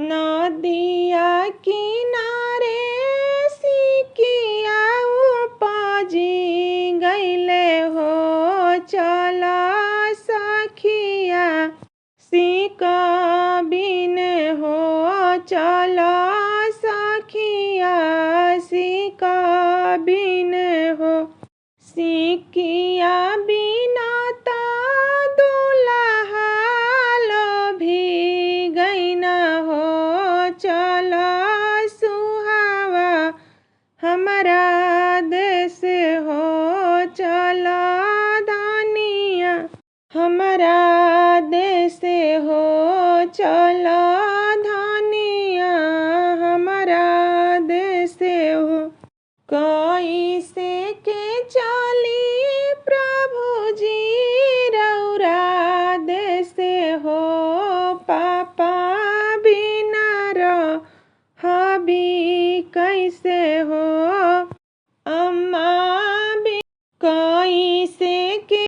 नदिया किनारे सिकिया उपजी गईले हो। चल सखिया सिका बिन हो। चल सखिया सिका बिन हो। सिकिया बिना ता दुल्हा भी गईना हो। चल सुहावा हमारा देश हो। चल धनिया हमारा देश हो। चल धनिया हमारा देश हो। कैसे के चली प्रभु जी रौरा देश हो। पापा बिना हबी कैसे हो। अम्मा